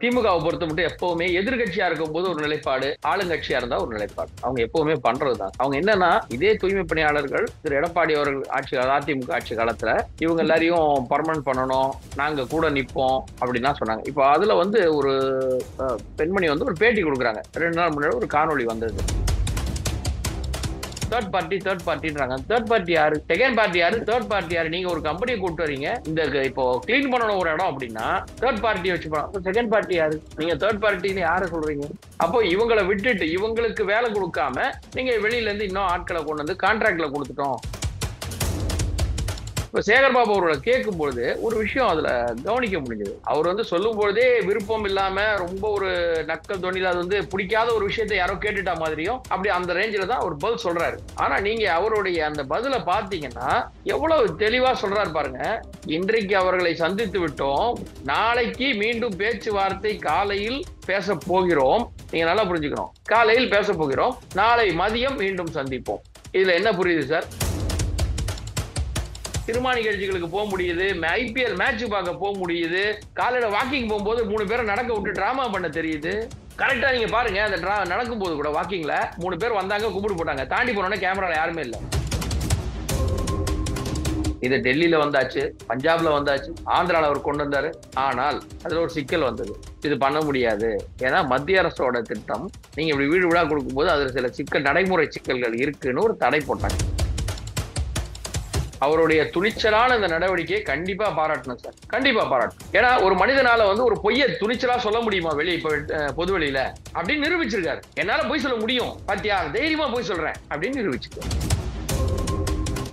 திமுகவை பொறுத்த மட்டும் எப்பவுமே எதிர்கட்சியா இருக்கும் போது ஒரு நிலைப்பாடு, ஆளுங்கட்சியா இருந்தா ஒரு நிலைப்பாடு. அவங்க எப்பவுமே பண்றதுதான். அவங்க என்னன்னா, இதே தூய்மை பணியாளர்கள் திரு எடப்பாடி அவர்கள் அதிமுக ஆட்சி காலத்துல இவங்க எல்லாரையும் பர்மனன்ட் பண்ணணும், நாங்க கூட நிப்போம் அப்படின்னா சொன்னாங்க. இப்போ அதுல வந்து ஒரு பெண்மணி வந்து ஒரு பேட்டி கொடுக்குறாங்க. 2 நாள் முன்னாடி ஒரு காணொளி வந்தது. தேர்ட் பார்ட்டின்றாங்க. தேர்ட் பார்ட்டி யாரு? செகண்ட் பார்ட்டி யாரு? தேர்ட் பார்ட்டி யாரு? நீங்க ஒரு கம்பெனியை கூட்டு வரீங்க, இந்த இப்போ கிளீன் பண்ணணும் ஒரு இடம் அப்படின்னா தேர்ட் பார்ட்டி வச்சு பண்ணலாம். செகண்ட் பார்ட்டி யாரு? நீங்க தேர்ட் பார்ட்டின்னு யாரை சொல்றீங்க? அப்போ இவங்களை விட்டுட்டு இவங்களுக்கு வேலை கொடுக்காம நீங்க வெளியில இருந்து இன்னும் ஆட்களை கொண்டு வந்து கான்ட்ராக்ட்ல கொடுத்துட்டோம். இப்ப சேகர்பாபு அவர்களை கேட்கும் பொழுது ஒரு விஷயம் அதுல கவனிக்க முடிஞ்சது. அவர் வந்து சொல்லும் பொழுதே விருப்பம் இல்லாம ரொம்ப ஒரு நக்கல் தொனில அது வந்து பிடிக்காத ஒரு விஷயத்தை யாரோ கேட்டுட்டா மாதிரியும் அப்படி அந்த ரேஞ்சில தான் அவர் பதில் சொல்றாரு. ஆனா நீங்க அவருடைய அந்த பதில பாத்தீங்கன்னா எவ்வளவு தெளிவா சொல்றாரு பாருங்க. இன்றைக்கு அவர்களை சந்தித்து விட்டோம், நாளைக்கு மீண்டும் பேச்சுவார்த்தை காலையில் பேச போகிறோம். நீங்க நல்லா புரிஞ்சுக்கணும், காலையில் பேச போகிறோம், நாளை மதியம் மீண்டும் சந்திப்போம். இதுல என்ன புரியுது சார்? சினிமா நிகழ்ச்சிகளுக்கு போக முடியுது, ஐபிஎல் மேட்ச் பார்க்க போக முடியுது, காலையில வாக்கிங் போகும்போது 3 பேரை நடக்க விட்டு டிராமா பண்ண தெரியுது. கரெக்டா நீங்க பாருங்க, அந்த நடக்கும் போது கூட வாக்கிங்ல 3 பேர் வந்தாங்க, கும்பிடு போட்டாங்க, தாண்டி போனோட கேமரால யாருமே இல்ல. இது டெல்லியில வந்தாச்சு, பஞ்சாப்ல வந்தாச்சு, ஆந்திரால அவர் கொண்டு வந்தாரு. ஆனால் அதுல ஒரு சிக்கல் வந்தது. இது பண்ண முடியாது, ஏன்னா மத்திய அரசோட திட்டம், நீங்க இப்படி வீடு விழா கொடுக்கும்போது அதுல சில சிக்கல், நடைமுறை சிக்கல்கள் இருக்குன்னு ஒரு தடை போட்டாங்க. அவருடைய துணிச்சலான இந்த நடவடிக்கையை கண்டிப்பா பாராட்டணும் சார், கண்டிப்பா பாராட்டணும். ஏன்னா ஒரு மனிதனால வந்து ஒரு பொய்யை துணிச்சலா சொல்ல முடியுமா வெளியே, பொது வெளியில அப்படின்னு நிரூபிச்சிருக்காரு. என்னால பொய் சொல்ல முடியும், பாத்தியா, தைரியமா பொய் சொல்றேன் அப்படின்னு நிரூபிச்சிருக்காரு.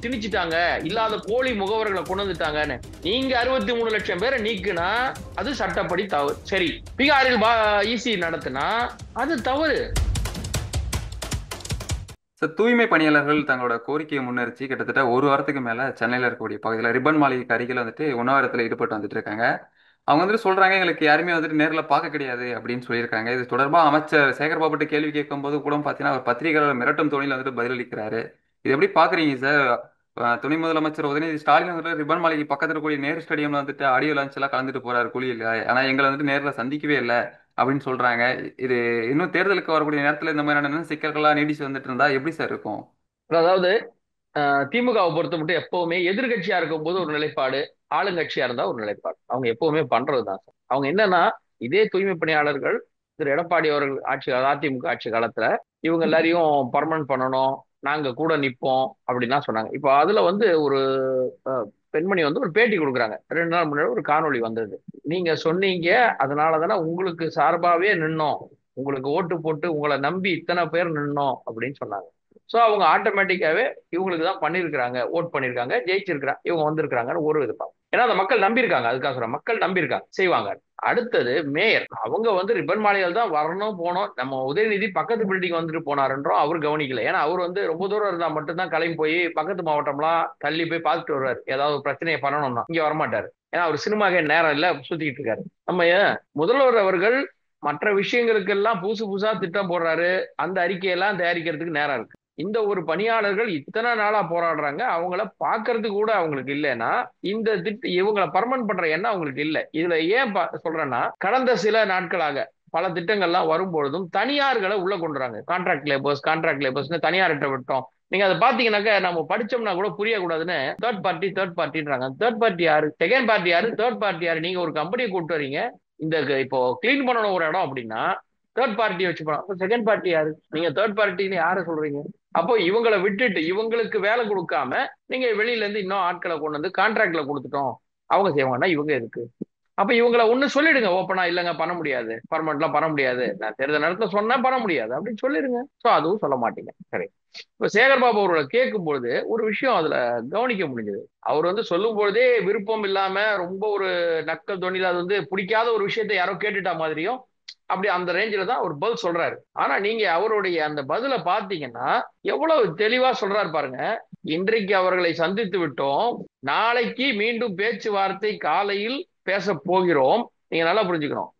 திணிச்சிட்டாங்க, இல்லாத போலி முகவர்களை கொண்டு வந்துட்டாங்கன்னு. நீங்க 63 லட்சம் பேரை நீக்குனா அது சட்டப்படி தவறு. சரி, பீகாரில் ஈசி நடத்தினா அது தவறு. தூய்மை பணியாளர்கள் தங்களோட கோரிக்கையை முன்னெரிச்சு கிட்டத்தட்ட ஒரு வாரத்துக்கு மேல சென்னையில இருக்கக்கூடிய பகுதியில் ரிப்பன் மாளிகைக்கு அருகில் வந்துட்டு உண்ணாவிரத்தில் ஈடுபட்டு வந்துட்டு இருக்காங்க. அவங்க வந்துட்டு சொல்றாங்க, எங்களுக்கு யாருமே வந்துட்டு நேரில் பார்க்க கிடையாது அப்படின்னு சொல்லியிருக்காங்க. இது தொடர்பாக அமைச்சர் சேகர்பாபுட்ட கேள்வி கேட்கும் போது கூட பாத்தீங்கன்னா அவர் பத்திரிகையாளர் மிரட்டும் தோணியில் வந்துட்டு பதிலளிக்கிறாரு. இது எப்படி பாக்குறீங்க சார்? துணை முதலமைச்சர் உதயநிதி ஸ்டாலின் வந்துட்டு ரிப்பன் மாளிகை பக்கத்துல இருக்கக்கூடிய நேரு ஸ்டேடியம்ல வந்துட்டு ஆடியோ லான்ச் எல்லாம் கலந்துட்டு போறாரு குளியல, ஆனா எங்களை வந்துட்டு நேரில் சந்திக்கவே இல்லை அப்படின்னு சொல்றாங்க. இது இன்னும் தேர்தலுக்கு வரக்கூடிய நேரத்துல இந்த மாதிரியான சிக்கல்கள்லாம் நீடிச்சு வந்துட்டு இருந்தா எப்படி சார் இருக்கும்? அதாவது திமுகவை பொறுத்த மட்டும் எப்பவுமே எதிர்கட்சியா இருக்கும் போது ஒரு நிலைப்பாடு, ஆளுங்கட்சியா இருந்தா ஒரு நிலைப்பாடு. அவங்க எப்பவுமே பண்றதுதான் சார். அவங்க என்னன்னா, இதே தூய்மை பணியாளர்கள் திரு எடப்பாடி அவர்கள் அதிமுக ஆட்சி காலத்துல இவங்க எல்லாரையும் பர்மனன்ட் பண்ணணும், நாங்க கூட நிப்போம் அப்படின்னா சொன்னாங்க. இப்போ அதுல வந்து ஒரு பெண்மணி வந்து ஒரு பேட்டி கொடுக்குறாங்க. 2 நாள் முன்னாடி ஒரு காணொளி வந்தது. நீங்க சொன்னீங்க, அதனாலதானே உங்களுக்கு சார்பாவே நின்னோம், உங்களுக்கு ஓட்டு போட்டு உங்களை நம்பி இத்தனை பேர் நின்னோம் அப்படின்னு சொன்னாங்க. சோ அவங்க ஆட்டோமேட்டிக்காவே இவங்களுக்கு தான் பண்ணிருக்காங்க, ஓட் பண்ணிருக்காங்க, ஜெயிச்சிருக்கிறாங்க, இவங்க வந்திருக்காங்கன்னு ஒரு இருப்பாங்க. ஏன்னா அந்த மக்கள் நம்பியிருக்காங்க, அதுக்காக சொல்ற மக்கள் நம்பியிருக்காங்க, செய்வாங்க. அடுத்தது மேயர், அவங்க வந்து ரிப்பன் மாளிகையில் தான் வரணும் போனோம். நம்ம உதயநிதி பக்கத்து பில்டிங் வந்துட்டு போனாருன்றோம், அவர் கவனிக்கல. ஏன்னா அவர் வந்து ரொம்ப தூரம் இருந்தா மட்டும்தான் கிளம்பி போய் பக்கத்து மாவட்டம்லாம் தள்ளி போய் பார்த்துட்டு வருவார், ஏதாவது ஒரு பிரச்சனையை பண்ணணும்னா இங்க வரமாட்டாரு. ஏன்னா அவர் சினிமாக்கே நேரம் இல்ல, சுத்திக்கிட்டு இருக்காரு. நம்ம முதல்வர் அவர்கள் மற்ற விஷயங்களுக்கெல்லாம் புதுசு புதுசா திட்டம் போடுறாரு, அந்த அறிக்கையெல்லாம் தயாரிக்கிறதுக்கு நேரம் இருக்கு. இந்த ஒரு பணியாளர்கள் இத்தனை நாளா போராடுறாங்க, அவங்கள பாக்குறதுக்கு கூட அவங்களுக்கு இல்லைன்னா இந்த இவங்களை பர்மனன்ட் பண்ற எண்ணம் அவங்களுக்கு இல்லை. இதுல ஏன் சொல்றேன்னா, கடந்த சில நாட்களாக பல திட்டங்கள்லாம் வரும்பொழுதும் தனியார்களை உள்ள கொண்டுறாங்க. கான்ட்ராக்ட் லேபர்ஸ் தனியார்கிட்ட விட்டோம். நீங்க அதை பாத்தீங்கன்னாக்க நம்ம படிச்சோம்னா கூட புரியக்கூடாதுன்னு தேர்ட் பார்ட்டின்றாங்க. தேர்ட் பார்ட்டி யாரு? செகண்ட் பார்ட்டி யாரு? தேர்ட் பார்ட்டி யாரு? நீங்க ஒரு கம்பெனியை கூட்டு வரீங்க, இந்த இப்போ கிளீன் பண்ணணும் ஒரு இடம் அப்படின்னா தேர்ட் பார்ட்டி வச்சு பண்ணலாம். செகண்ட் பார்ட்டி யாரு? நீங்க தேர்ட் பார்ட்டின்னு யாரை சொல்றீங்க? அப்போ இவங்களை விட்டுட்டு இவங்களுக்கு வேலை கொடுக்காம நீங்க வெளியில இருந்து இன்னும் ஆட்களை கொண்டு வந்து கான்ட்ராக்ட்ல கொடுத்துட்டோம், அவங்க செய்வாங்கன்னா இவங்க இருக்கு. அப்ப இவங்களை ஒண்ணு சொல்லிடுங்க ஓப்பனா, இல்லங்க பண்ண முடியாது, பர்மனெண்ட்லாம் பண்ண முடியாது, நான் தேர்தல் நேரத்துல சொன்னா பண்ண முடியாது அப்படின்னு சொல்லிடுங்க. சோ அதுவும் சொல்ல மாட்டீங்க. சரி, இப்ப சேகர்பாபு அவர்களை கேட்கும் பொழுது ஒரு விஷயம் அதுல கவனிக்க முடிஞ்சது. அவர் வந்து சொல்லும் பொழுதே விருப்பம் இல்லாம ரொம்ப ஒரு நக்கல் தொனில அது வந்து பிடிக்காத ஒரு விஷயத்தை யாரோ கேட்டுட்டா மாதிரியும் அப்படி அந்த ரேஞ்சில தான் அவர் பதில் சொல்றாரு. ஆனா நீங்க அவருடைய அந்த பதில பாத்தீங்கன்னா எவ்வளவு தெளிவா சொல்றாரு பாருங்க. இன்றைக்கு அவர்களை சந்தித்து விட்டோம், நாளைக்கு மீண்டும் பேச்சுவார்த்தை காலையில் பேச போகிறோம். நீங்க நல்லா புரிஞ்சுக்கணும்,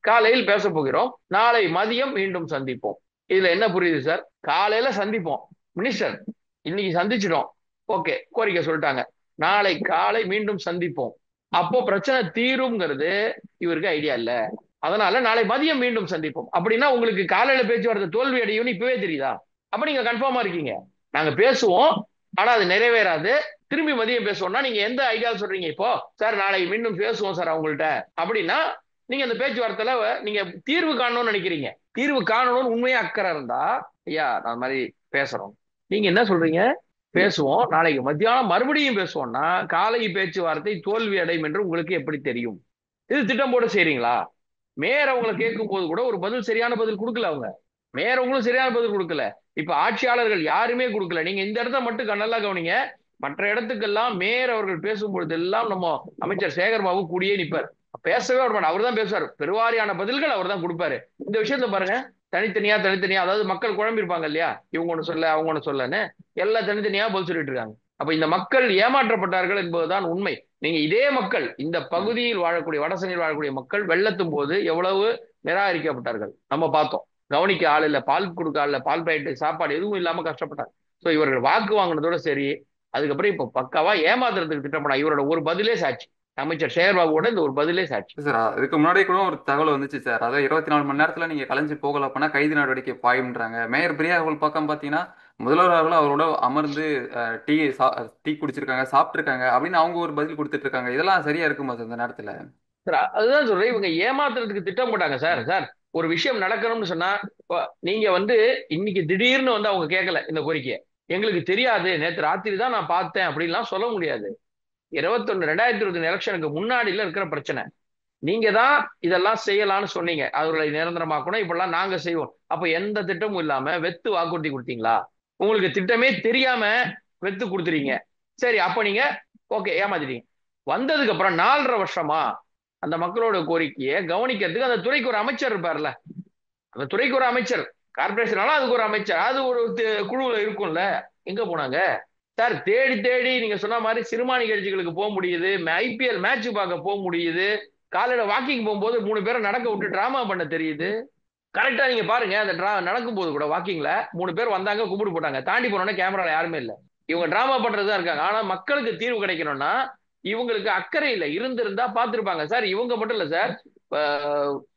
காலையில் பேச போகிறோம், நாளை மதியம் மீண்டும் சந்திப்போம். இதுல என்ன புரியுது சார்? காலையில சந்திப்போம், மினிஸ்டர் இன்னைக்கு சந்திச்சிட்டோம், ஓகே, கோரிக்கை சொல்லிட்டாங்க, நாளை காலை மீண்டும் சந்திப்போம், அப்போ பிரச்சனை தீரும்ங்கிறது இவருக்கு ஐடியா இல்ல. அதனால நாளை மதியம் மீண்டும் சந்திப்போம். அப்படின்னா உங்களுக்கு காலையில பேச்சுவார்த்தை தோல்வி அடையும்னு இப்பவே தெரியுதா? அப்ப நீங்க கன்ஃபார்மா இருக்கீங்க நாங்க பேசுவோம், ஆனா அது நிறைவேறாது, திரும்பி மதியம் பேசுவோம்னா நீங்க எந்த ஐடியா சொல்றீங்க? இப்போ சார் நாளைக்கு மீண்டும் பேசுவோம் சார் அவங்கள்ட்ட அப்படின்னா நீங்க அந்த பேச்சுவார்த்தையில நீங்க தீர்வு காணணும்னு நினைக்கிறீங்க. தீர்வு காணணும்னு உண்மையா அக்கறை இருந்தா ஐயா நான் மாதிரி பேசுறோம், நீங்க என்ன சொல்றீங்க? பேசுவோம், நாளைக்கு மத்தியானம் மறுபடியும் பேசுவோம்னா காலை பேச்சுவார்த்தை தோல்வி அடையும் என்று உங்களுக்கு எப்படி தெரியும்? இது திட்டம் போட்டு செய்றீங்களா? மேயர் அவங்களை கேட்கும் போது கூட ஒரு பதில், சரியான பதில் கொடுக்கல அவங்க. மேயர் அவங்களும் சரியான பதில் கொடுக்கல. இப்ப ஆட்சியாளர்கள் யாருமே கொடுக்கல. நீங்க இந்த இடத்த மட்டும் நல்லா கவனிங்க. மற்ற இடத்துக்கெல்லாம் மேயர் அவர்கள் பேசும் பொழுது எல்லாம் நம்ம அமைச்சர் சேகர் பாபு கூடியே நிப்பார். பேசவே விட மாட்டார். அவர் தான் பேசுவார். பெருவாரியான பதில்கள் அவர் தான் கொடுப்பாரு. இந்த விஷயத்த பாருங்க, தனித்தனியா தனித்தனியா, அதாவது மக்கள் குழம்பிருப்பாங்க இல்லையா, இவங்க ஒண்ணு சொல்ல அவங்க ஒண்ணு சொல்லன்னு எல்லாம் தனித்தனியா பதில் சொல்லிட்டு இருக்காங்க. அப்ப இந்த மக்கள் ஏமாற்றப்பட்டார்கள் என்பதுதான் உண்மை. நீங்க இதே மக்கள், இந்த பகுதியில் வாழக்கூடிய வடசென்னையில் வாழக்கூடிய மக்கள் வெள்ளத்தும் போது எவ்வளவு நிராகரிக்கப்பட்டார்கள் நம்ம பார்த்தோம். கவனிக்க ஆள் இல்ல, பால் கொடுக்க ஆள் இல்ல, பால் பாக்கெட் சாப்பாடு எதுவும் இல்லாம கஷ்டப்பட்டாங்க. சோ இவர்கள் வாக்கு வாங்கினதோட சரி. அதுக்கப்புறம் இப்ப பக்காவா ஏமாத்துறதுக்கு திட்டம் பண்ணா இவரோட ஒரு பதிலே சாட்சி. அமைச்சர் சேகர்பாபுவோட இந்த ஒரு பதிலே சாட்சி. சார் இதுக்கு முன்னாடி கூட ஒரு தகவல் வந்துச்சு சார். அதாவது 24 மணி நேரத்துல நீங்க கலைஞ்சு போகல அப்படின்னா கைது நடவடிக்கை பாயும்ன்றாங்க. மேயர் பிரியா அவர்கள் பக்கம் பாத்தீங்கன்னா முதல்வர் அவர்களும் அவரோட அமர்ந்து டீ டீ குடிச்சிருக்காங்க, சாப்பிட்டுருக்காங்க அப்படின்னு அவங்க ஒரு பதில் கொடுத்துட்டு இருக்காங்க. இதெல்லாம் சரியா இருக்குமா சார் இந்த நேரத்துல? சார் அதுதான் சொல்றேன், இவங்க ஏமாத்துறதுக்கு திட்டம் போட்டாங்க சார். சார் ஒரு விஷயம் நடக்கணும்னு சொன்னா நீங்க இன்னைக்கு திடீர்னு அவங்க கேட்கல இந்த கோரிக்கையை, எங்களுக்கு தெரியாது நேற்று ராத்திரி தான் நான் பார்த்தேன் அப்படின்லாம் சொல்ல முடியாது. 2021 எலெக்ஷனுக்கு முன்னாடில இருக்கிற பிரச்சனை. நீங்க தான் இதெல்லாம் செய்யலாம்னு சொன்னீங்க, அவர்களை நிரந்தரமாக்கணும் இப்பெல்லாம் நாங்க செய்வோம். அப்ப எந்த திட்டமும் இல்லாம வெத்து வாக்குறுதி கொடுத்தீங்களா? உங்களுக்கு திட்டமே தெரியாம வெத்து கொடுத்துறீங்க. சரி, அப்ப நீங்க ஓகே ஏமாத்திட்டீங்க. வந்ததுக்கு அப்புறம் 4.5 வருஷமா அந்த மக்களோட கோரிக்கையை கவனிக்கிறதுக்கு அந்த துறைக்கு ஒரு அமைச்சர் இருப்பார்ல, அந்த துறைக்கு ஒரு அமைச்சர், கார்பரேஷனால அதுக்கு ஒரு அமைச்சர், அது ஒரு குழுவுல இருக்கும்ல, எங்க போனாங்க? சார் தேடி தேடி நீங்க சொன்ன மாதிரி சினிமா நிகழ்ச்சிகளுக்கு போக முடியுது, ஐபிஎல் மேட்ச் பார்க்க போக முடியுது, காலையில வாக்கிங் போகும்போது 3 பேரை நடக்க விட்டு டிராமா பண்ண தெரியுது. கரெக்டா நீங்க பாருங்க, அந்த நடக்கும் போது கூட வாக்கிங்ல 3 பேர் வந்தாங்க, கும்பிட்டு போட்டாங்க, தாண்டி போனோன்னா கேமரால யாருமே இல்ல. இவங்க டிராமா பண்றதுதான் இருக்காங்க. ஆனா மக்களுக்கு தீர்வு கிடைக்கணும்னா இவங்களுக்கு அக்கறை இல்லை. இருந்திருந்தா பார்த்திருப்பாங்க. சார் இவங்க மட்டும் இல்ல சார்,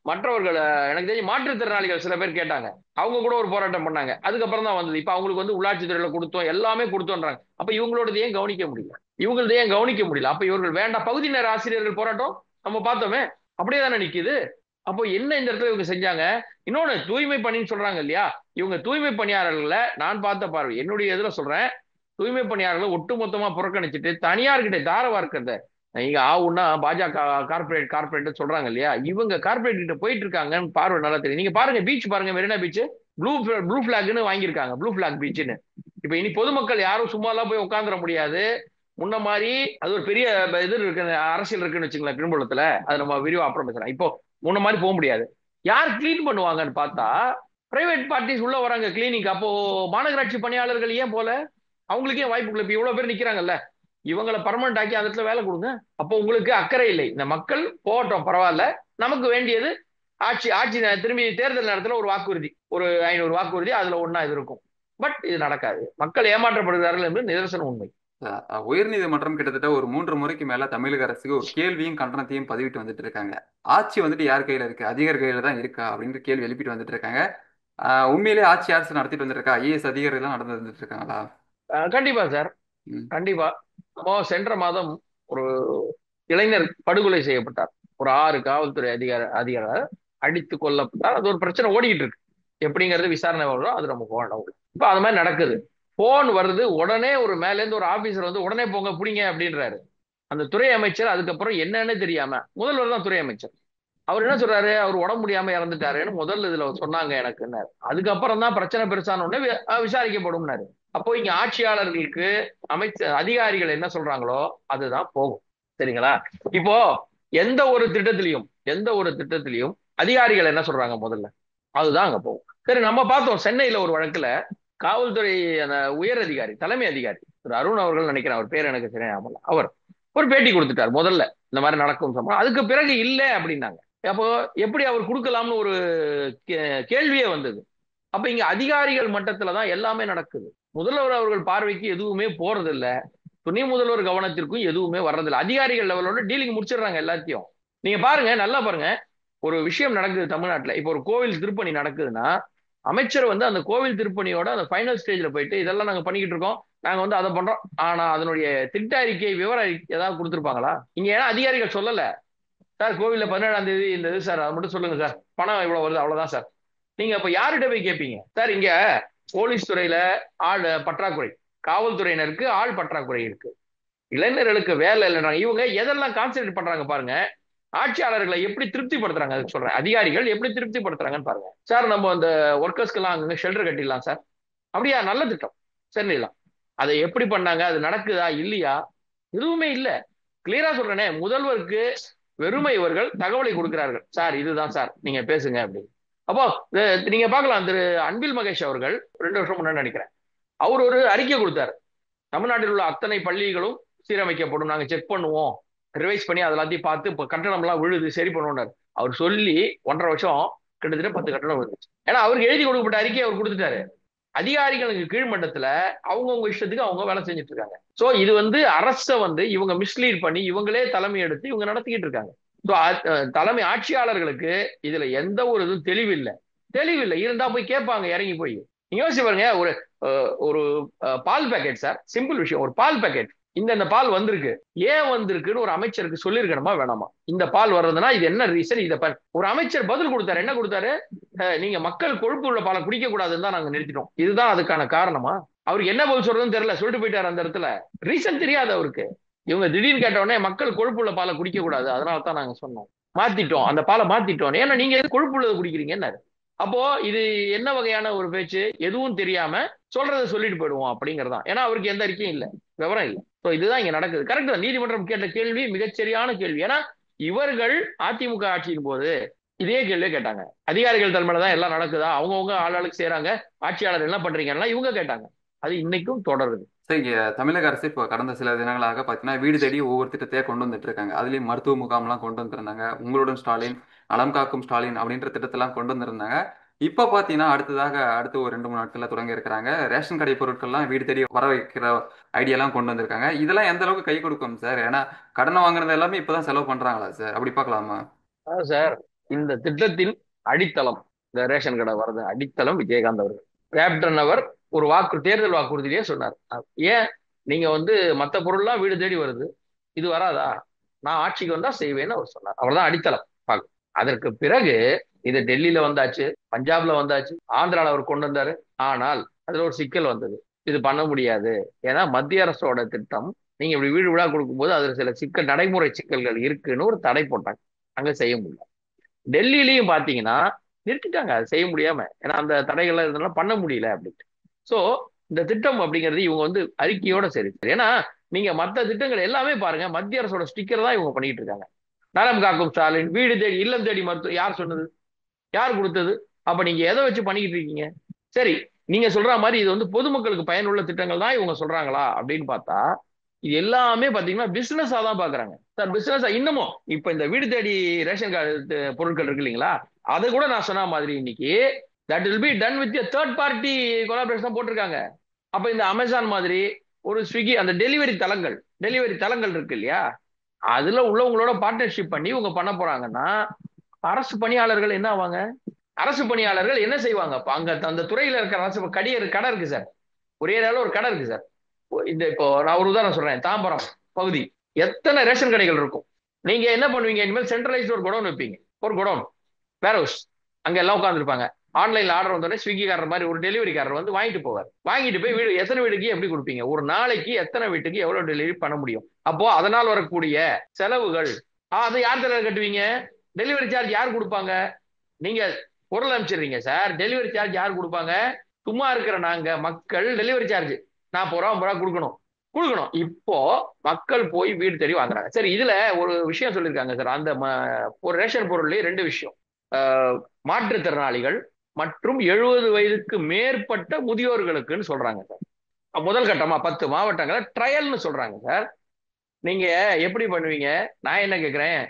மற்றவர்கள் எனக்கு தெரிஞ்சு மாற்றுத்திறனாளிகள் சில பேர் கேட்டாங்க, அவங்க கூட ஒரு போராட்டம் பண்ணாங்க. அதுக்கப்புறம் தான் வந்தது. இப்ப அவங்களுக்கு உள்ளாட்சித்துறையில கொடுத்தோம், எல்லாமே கொடுத்தோன்றாங்க. அப்ப இவங்களோடது ஏன் கவனிக்க முடியல? இவங்களது ஏன் கவனிக்க முடியல? அப்ப இவர்கள் வேண்டாம், பகுதி நேர ஆசிரியர்கள் போராட்டம் நம்ம பார்த்தோமே, அப்படியே தானே நிக்குது. அப்போ என்ன இந்த இடத்துல இவங்க செஞ்சாங்க? இன்னொன்னு தூய்மை பணின்னு சொல்றாங்க இல்லையா, இவங்க தூய்மை பணியாளர்களை நான் பார்த்த பார்வை, என்னுடைய இதுல சொல்றேன், தூய்மை பணியாளர்களை ஒட்டுமொத்தமா புறக்கணிச்சுட்டு தனியார்கிட்ட தார வார்க்கிறத, நீங்க ஆவுன்னா பாஜக கார்பரேட் சொல்றாங்க இல்லையா, இவங்க கார்பரேட் கிட்ட போயிட்டு இருக்காங்கன்னு பார்வை நல்லா தெரியும். நீங்க பாருங்க, பீச் பாருங்க, மெரினா பீச் ப்ளூ ப்ளூ பிளாக்னு வாங்கியிருக்காங்க, ப்ளூ பிளாக் பீச்னு. இப்ப இனி பொதுமக்கள் யாரும் சும்மா எல்லாம் போய் உட்காந்துட முடியாது. முன்ன மாதிரி அது ஒரு பெரிய இது இருக்கு, அரசியல் இருக்குன்னு வச்சுங்களேன் பின்புலத்துல, அது நம்ம விரிவா அப்புறம் பேசுறோம். இப்போ முன்ன மாதிரி போக முடியாது. யார் கிளீன் பண்ணுவாங்கன்னு பார்த்தா பிரைவேட் பார்ட்டிஸ் உள்ள வராங்க கிளீனிக். அப்போ மாநகராட்சி பணியாளர்கள் ஏன் போல? அவங்களுக்கு ஏன் வாய்ப்பு இல்லை? இப்ப இவ்வளவு பேர் நிக்கிறாங்கல்ல, இவங்களை பர்மனன்ட் ஆக்கி அந்த இடத்துல வேலை கொடுங்க. அப்போ உங்களுக்கு அக்கறை இல்லை, இந்த மக்கள் போகட்டும் பரவாயில்ல, நமக்கு வேண்டியது ஆட்சி. திரும்பி தேர்தல் நேரத்துல ஒரு வாக்குறுதி, ஒரு 500 வாக்குறுதி, அதுல ஒண்ணா இது இருக்கும். பட் இது நடக்காது. மக்கள் ஏமாற்றப்படுகிறார்கள் என்பது நிதர்சன உண்மை. உயர்நீதிமன்றம் கிட்டத்தட்ட ஒரு 3 முறைக்கு மேல தமிழக அரசுக்கு ஒரு கேள்வியும் கண்டனத்தையும் பதிவிட்டு வந்துட்டு இருக்காங்க. ஆட்சி யார் கையில இருக்கு? அதிகாரி கையில தான் இருக்கா அப்படின்ற கேள்வி எழுப்பிட்டு வந்துட்டு இருக்காங்க. உண்மையிலேயே ஆட்சி அரசு நடத்திட்டு வந்துருக்கா? ஐஏஎஸ் அதிகாரிகள் தான் நடந்து வந்துட்டு இருக்காங்களா? கண்டிப்பா சார், ம். கண்டிப்பா. சென்ற மாதம் ஒரு இளைஞர் படுகொலை செய்யப்பட்டார். ஒரு 6 காவல்துறை அதிகாரி அடித்து கொல்லப்பட்டார். அது ஒரு பிரச்சனை ஓடிக்கிட்டு இருக்கு. எப்படிங்கிறது விசாரணை வரும், அது நம்ம போகணும். இப்ப அது மாதிரி நடக்குது. போன் வருது, உடனே ஒரு மேல இருந்து ஒரு ஆபீசர் உடனே போங்க பிடிங்க அப்படின்றாரு. அந்த துறை அமைச்சர் அதுக்கப்புறம் என்னன்னு தெரியாம, முதல்வர் தான் துறை அமைச்சர், அவர் என்ன சொல்றாரு, அவர் உடம்பு முடியாம இறந்துட்டாருன்னு முதல்ல இதுல சொன்னாங்க எனக்குன்னாரு. அதுக்கப்புறம் தான் பிரச்சனை பெருசான உடனே விசாரிக்கப்படும்னாரு. அப்போ இங்க ஆட்சியாளர்களுக்கு அதிகாரிகள் என்ன சொல்றாங்களோ அதுதான் போகும். சரிங்களா? இப்போ எந்த ஒரு திட்டத்திலையும் அதிகாரிகள் என்ன சொல்றாங்க முதல்ல, அதுதான் அங்க போகும். சரி, நம்ம பார்த்தோம் சென்னையில ஒரு வழக்குல காவல்துறை அந்த உயர் அதிகாரி, தலைமை அதிகாரி திரு அருண் அவர்கள் நினைக்கிறேன், அவர் பேர் எனக்கு சரியா ஞாபகம் இல்ல. அவர் ஒரு பேட்டி கொடுத்துட்டார் முதல்ல, இந்த மாதிரி நடக்கும் சம்பவம். அதுக்கு பிறகு இல்ல அப்படின்னாங்க. அப்போ எப்படி அவர் கொடுக்கலாம்னு ஒரு கேள்வியே வந்தது. அப்ப இங்க அதிகாரிகள் மட்டத்துலதான் எல்லாமே நடக்குது. முதல்வர் அவர்கள் பார்வைக்கு எதுவுமே போறது இல்ல, துணை முதல்வர் கவனத்திற்கும் எதுவுமே வர்றதில்லை. அதிகாரிகள் லெவலோட டீலிங் முடிச்சிடுறாங்க எல்லாத்தையும். நீங்க பாருங்க, நல்லா பாருங்க, ஒரு விஷயம் நடக்குது தமிழ்நாட்டுல, இப்போ ஒரு கோவில் திருப்பணி நடக்குதுன்னா அமைச்சர் வந்து அந்த கோவில் திருப்பணியோட அந்த ஃபைனல் ஸ்டேஜ்ல போயிட்டு இதெல்லாம் நாங்க பண்ணிக்கிட்டு இருக்கோம், நாங்க வந்து அதை பண்றோம், ஆனா அதனுடைய திட்ட அறிக்கை விவர அறிக்கை ஏதாவது கொடுத்திருப்பாங்களா? இங்க ஏன்னா அதிகாரிகள் சொல்லல, சார் கோவில்ல 17ஆம் தேதி இந்த இது சார், அதை மட்டும் சொல்லுங்க சார், பணம் இவ்வளவு வருது அவ்வளவுதான் சார். நீங்க அப்ப யார்கிட்ட போய் கேட்பீங்க? சார் இங்க போலீஸ் துறையில ஆள் பற்றாக்குறை, காவல்துறையினருக்கு ஆள் பற்றாக்குறை இருக்கு, இளைஞர்களுக்கு வேலை இல்லைன்றாங்க. இவங்க எதெல்லாம் கான்சென்ட்ரேட் பண்றாங்க பாருங்க, ஆட்சியாளர்களை எப்படி திருப்திப்படுத்துறாங்க, அதுக்கு சொல்றேன், அதிகாரிகள் எப்படி திருப்திப்படுத்துறாங்கன்னு பாருங்க. சார் நம்ம அந்த ஒர்க்கர்ஸ்க்கு எல்லாம் அங்க ஷெல்டர் கட்டிடலாம் சார், அப்படியா, நல்ல திட்டம், சென்னையிலாம். அதை எப்படி பண்ணாங்க, அது நடக்குதா இல்லையா? எதுவுமே இல்ல. கிளியரா சொல்றேனே, முதல்வருக்கு வெறுமை இவர்கள் தகவலை கொடுக்கிறார்கள், சார் இதுதான் சார் நீங்க பேசுங்க அப்படின்னு. அப்போ நீங்க பார்க்கலாம், திரு அன்பில் மகேஷ் அவர்கள் 2 வருஷம் முன்னாடி நினைக்கிறேன், அவர் ஒரு அறிக்கை கொடுத்தாரு, தமிழ்நாட்டில் உள்ள அத்தனை பள்ளிகளும் சீரமைக்கப்படும், நாங்க செக் பண்ணுவோம், ரிவைஸ் பண்ணி அதெல்லாத்தையும் பார்த்து இப்போ கட்டணம் எல்லாம் விழுது சரி பண்ணுவோம். அவர் சொல்லி 1.5 வருஷம் கிட்டத்தட்ட 10 கட்டணம் விழுந்துச்சு. ஏன்னா அவருக்கு எழுதி கொடுக்கப்பட்ட அறிக்கையை அவர் கொடுத்துட்டாரு. அதிகாரிகளுக்கு கீழ்மட்டத்துல அவங்கவுங்க இஷ்டத்துக்கு அவங்க வேலை செஞ்சுட்டு இருக்காங்க. சோ இது வந்து அரச வந்து இவங்க மிஸ்லீட் பண்ணி இவங்களே தலைமை எடுத்து இவங்க நடத்திக்கிட்டு இருக்காங்க. சோ தலைமை ஆட்சியாளர்களுக்கு இதுல எந்த ஒரு இதுவும் தெளிவில்லை. தெளிவில்லை இருந்தா போய் கேட்பாங்க, இறங்கி போய். நீங்க யோசிச்சு பாருங்க, ஒரு ஒரு பால் பேக்கெட் சார், சிம்பிள் விஷயம், ஒரு பால் பேக்கெட் இந்த பால் வந்திருக்கு, ஏன் வந்திருக்குன்னு ஒரு அமைச்சருக்கு சொல்லியிருக்கணுமா வேணாமா? இந்த பால் வர்றதுன்னா இது என்ன ரீசன், இதை ஒரு அமைச்சர் பதில் கொடுத்தாரு, என்ன கொடுத்தாரு? நீங்க மக்கள் கொழுப்பு உள்ள பாலை குடிக்க கூடாதுன்னு தான் நாங்க நிறுத்திட்டோம், இதுதான் அதுக்கான காரணமா? அவருக்கு என்ன பதில் சொல்றதுன்னு தெரியல, சொல்லிட்டு போயிட்டாரு அந்த இடத்துல. ரீசன் தெரியாது அவருக்கு. இவங்க திடீர்னு கேட்ட உடனே மக்கள் கொழுப்பு உள்ள பாலை குடிக்க கூடாது, அதனால தான் நாங்க சொன்னோம், மாத்திட்டோம், அந்த பாலை மாத்திட்டோம், ஏன்னா நீங்க எது கொழுப்பு உள்ளதை குடிக்கிறீங்க என்ன? அப்போ இது என்ன வகையான ஒரு பேச்சு? எதுவும் தெரியாம சொல்றதை சொல்லிட்டு போயிடுவோம் அப்படிங்கறதான். ஏன்னா அவருக்கு எந்த அறிக்கையும் இல்லை, விவரம் இல்லை. இதுதான் இங்க நடக்குது. கரெக்ட் தான், நீதிமன்றம் கேட்ட கேள்வி மிகச்சரியான கேள்வி. ஏன்னா இவர்கள் அதிமுக ஆட்சியின் போது இதே கேள்வியே கேட்டாங்க, அதிகாரிகள் தலைமையில தான் எல்லாம் நடக்குதா, அவங்கவுங்க ஆளாளுக்கு செய்யறாங்க, ஆட்சியாளர் என்ன பண்றீங்கன்னா இவங்க கேட்டாங்க. அது இன்னைக்கும் தொடருது. சரி, இங்க தமிழக அரசு இப்போ கடந்த சில தினங்களாக பார்த்தீங்கன்னா வீடு தேடி ஒவ்வொரு திட்டத்தையே கொண்டு வந்துட்டு இருக்காங்க. அதுலயும் மருத்துவ முகாம்லாம் கொண்டு வந்திருந்தாங்க, உங்களுடன் ஸ்டாலின், நலம் காக்கும் ஸ்டாலின் அப்படின்ற திட்டத்தெல்லாம் கொண்டு வந்திருந்தாங்க. இப்போ பார்த்தீங்கன்னா அடுத்து ஒரு 2 3 நாட்கள்ல தொடங்கி இருக்கிறாங்க. ரேஷன் கடை பொருட்கள்லாம் வீடு தேடி வர வைக்கிற ஐடியாலாம் கொண்டு வந்திருக்காங்க. இதெல்லாம் எந்த அளவுக்கு கை கொடுக்கும் சார்? ஏன்னா கடனை வாங்குறது எல்லாமே இப்பதான் செலவு பண்றாங்களா சார்? அப்படி பார்க்கலாமா? சார், இந்த திட்டத்தின் அடித்தளம், இந்த ரேஷன் கடை வர்றது அடித்தளம் விஜயகாந்த் அவர்கள். கேப்டன் அவர் ஒரு தேர்தல் வாக்குறுதியிலேயே சொன்னார், ஏன் நீங்க வந்து மத்த பொருள்லாம் வீடு தேடி வருது, இது வராதா, நான் ஆட்சிக்கு வந்தா செய்வேன்னு அவர் சொன்னார். அவர் தான் அடித்தளம். அதற்கு பிறகு இது டெல்லியில வந்தாச்சு, பஞ்சாப்ல வந்தாச்சு, ஆந்திரால அவர் கொண்டு வந்தாரு. ஆனால் அதுல ஒரு சிக்கல் வந்தது, இது பண்ண முடியாது, ஏன்னா மத்திய அரசோட திட்டம், நீங்க இப்படி வீடு விழா கொடுக்கும்போது அதுல சில சிக்கல், நடைமுறை சிக்கல்கள் இருக்குன்னு ஒரு தடை போட்டாங்க, அங்க செய்ய முடியல. டெல்லியிலையும் பாத்தீங்கன்னா நிறுத்திட்டாங்க, அது செய்ய முடியாம, ஏன்னா அந்த தடைகள்லாம் இருந்தனால பண்ண முடியல அப்படின்ட்டு. சோ இந்த திட்டம் அப்படிங்கிறது இவங்க வந்து அறிக்கையோட சரி, ஏன்னா நீங்க மத்த திட்டங்கள் எல்லாமே பாருங்க, மத்திய அரசோட ஸ்டிக்கர் தான் இவங்க பண்ணிட்டு இருக்காங்க. நலம் காக்கும் ஸ்டாலின், வீடு தேடி இல்லம் தேடி மருத்துவம், யார் சொன்னது, யார் கொடுத்தது? அப்ப நீங்க எதை வச்சு பண்ணிக்கிட்டு இருக்கீங்க? சரி, நீங்க சொல்ற மாதிரி இது வந்து பொதுமக்களுக்கு பயனுள்ள திட்டங்கள் தான் இவங்க சொல்றாங்களா அப்படின்னு பார்த்தா இது எல்லாமே பாத்தீங்கன்னா பிசினஸா தான் பாக்குறாங்க சார். பிசினஸா இன்னமும் இப்ப இந்த வீடு தேடி ரேஷன் கார்டு பொருட்கள் இருக்கு இல்லைங்களா, அது கூட நான் சொன்ன மாதிரி இன்னைக்கு that will be done with third party collaboration போட்டிருக்காங்க. அப்ப இந்த அமேசான் மாதிரி ஒரு ஸ்விக்கி, அந்த டெலிவரி தளங்கள் இருக்கு இல்லையா, அதுல உள்ளவங்களோட பார்ட்னர்ஷிப் பண்ணி இவங்க பண்ண போறாங்கன்னா அரசு பணியாளர்கள் என்ன ஆவாங்க? அரசு பணியாளர்கள் என்ன செய்வாங்க? அங்க அந்த துறையில இருக்கிற அரசு கடை இருக்கு சார், ஒரே ஏரியாவில் ஒரு கடை இருக்கு சார். இப்போ நான் ஒரு உதாரணம் சொல்றேன், தாம்பரம் பகுதி எத்தனை ரேஷன் கடைகள் இருக்கும்? நீங்க என்ன பண்ணுவீங்க? இனிமேல் சென்ட்ரலைஸ்ட் ஒரு குடோன் வைப்பீங்க, ஒரு குடோன் வேர் ஹவுஸ், அங்க எல்லாம் உட்காந்துருப்பாங்க. ஆன்லைன்ல ஆர்டர் வந்தோடனே ஸ்விக்கிக்காரர் மாதிரி ஒரு டெலிவரிக்காரர் வந்து வாங்கிட்டு போவார். வாங்கிட்டு போய் வீடு எத்தனை வீட்டுக்கு எப்படி கொடுப்பீங்க? ஒரு நாளைக்கு எத்தனை வீட்டுக்கு எவ்வளவு டெலிவரி பண்ண முடியும்? அப்போ அதனால் வரக்கூடிய செலவுகள், அதை யார் தலையில கட்டுவீங்க? டெலிவரி சார்ஜ் யார் கொடுப்பாங்க? நீங்க பொருள் அனுப்பிச்சிடுறீங்க சார், டெலிவரி சார்ஜ் யார் கொடுப்பாங்க? சும்மா இருக்கிற நாங்க மக்கள் டெலிவரி சார்ஜ் 40 ரூபா 50 ரூபா கொடுக்கணும். இப்போ மக்கள் போய் வீடு தேடி வாங்குறாங்க. சரி, இதுல ஒரு விஷயம் சொல்லியிருக்காங்க சார், அந்த ஒரு ரேஷன் பொருள்லயே 2 விஷயம், மாற்றுத்திறனாளிகள் மற்றும் 70 வயதுக்கு மேற்பட்ட முதியோர்களுக்குன்னு சொல்றாங்க சார். முதல் கட்டமா 10 மாவட்டங்களை ட்ரையல்னு சொல்றாங்க சார். நீங்க எப்படி பண்ணுவீங்க? நான் என்ன கேட்கிறேன்,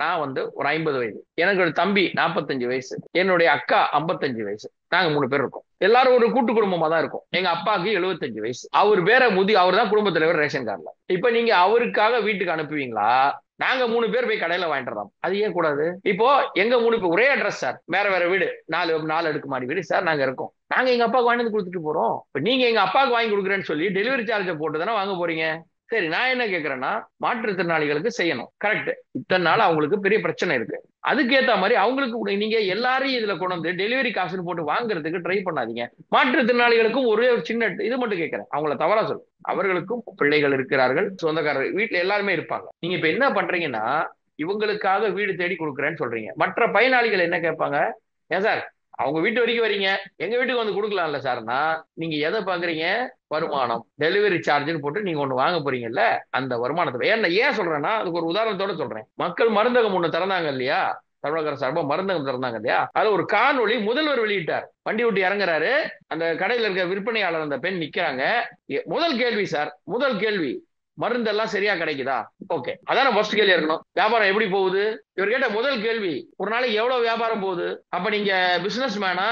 நான் வந்து ஒரு 50 வயது, எனக்கு ஒரு தம்பி 45 வயசு, என்னுடைய அக்கா 55 வயசு, நாங்க 3 பேர் இருக்கோம். எல்லாரும் ஒரு கூட்டு குடும்பமா தான் இருக்கும். எங்க அப்பாவுக்கு 75 வயசு, அவர் பேர அவர் தான் குடும்ப தலைவர் ரேஷன் கார்டுல. இப்ப நீங்க அவருக்காக வீட்டுக்கு அனுப்புவீங்களா? நாங்க 3 பேர் போய் கடையில வாங்கிட்டு வரோம். அது ஏன் கூடாது? இப்போ எங்க 3 பேர் ஒரே அட்ரஸ் சார், வேற வேற வீடு, 4 அடுக்குமாடி வீடு சார், நாங்க இருக்கோம். நாங்க எங்க அப்பாவுக்கு வாங்கி வந்து கொடுத்துட்டு போறோம். இப்ப நீங்க எங்க அப்பாவுக்கு வாங்கி கொடுக்குறேன்னு சொல்லி டெலிவரி சார்ஜை போட்டு தானே வாங்க போறீங்க. சரி, நான் என்ன கேட்கிறேன்னா, மாற்றுத்திறனாளிகளுக்கு செய்யணும், கரெக்ட். இத்தனை நாள் அவங்களுக்கு பெரிய பிரச்சனை இருக்கு. அதுக்கேத்த மாதிரி அவங்களுக்கு நீங்க எல்லாரையும் இதுல கொண்டு வந்து டெலிவரி காசுன்னு போட்டு வாங்குறதுக்கு ட்ரை பண்ணாதீங்க. மாற்றுத்திறனாளிகளுக்கும் ஒரே ஒரு சின்ன இது மட்டும் கேட்கிறேன், அவங்கள தவறா சொல்லு, அவர்களுக்கும் பிள்ளைகள் இருக்கிறார்கள், சொந்தக்காரர் வீட்டுல எல்லாருமே இருப்பாங்க. நீங்க இப்ப என்ன பண்றீங்கன்னா, இவங்களுக்காக வீடு தேடி கொடுக்குறேன்னு சொல்றீங்க. மற்ற பயனாளிகள் என்ன கேட்பாங்க? ஏன் சார் அவங்க வீட்டு வரைக்கும் வரீங்க, எங்க வீட்டுக்கு வந்து கொடுக்கலாம்ல சார்னா, நீங்க எதை பாக்குறீங்க? வருமானம், டெலிவரி சார்ஜ்னு போட்டு நீங்க ஒண்ணு வாங்க போறீங்கல்ல, அந்த வருமானத்தை ஏன் சொல்றேன்னா, அதுக்கு ஒரு உதாரணத்தோட சொல்றேன். மக்கள் மருந்தகம் ஒண்ணு திறந்தாங்க இல்லையா, தமிழக சார்பா மருந்தகம் திறந்தாங்க இல்லையா, அதுல ஒரு காணொளி முதல்வர் வெளியிட்டார். வண்டி விட்டு இறங்குறாரு, அந்த கடையில இருக்க விற்பனையாளர் அந்த பெண் நிக்கிறாங்க. முதல் கேள்வி சார், முதல் கேள்வி, மருந்தெல்லாம் சரியா கிடைக்குதா? ஓகே, அதான ஃபர்ஸ்ட் கேள்வி இருக்கணும். வியாபாரம் எப்படி போகுது? இவர் கேட்ட முதல் கேள்வி, ஒரு நாளைக்கு எவ்வளவு வியாபாரம் போகுது? அப்ப நீங்க பிசினஸ் மேனா,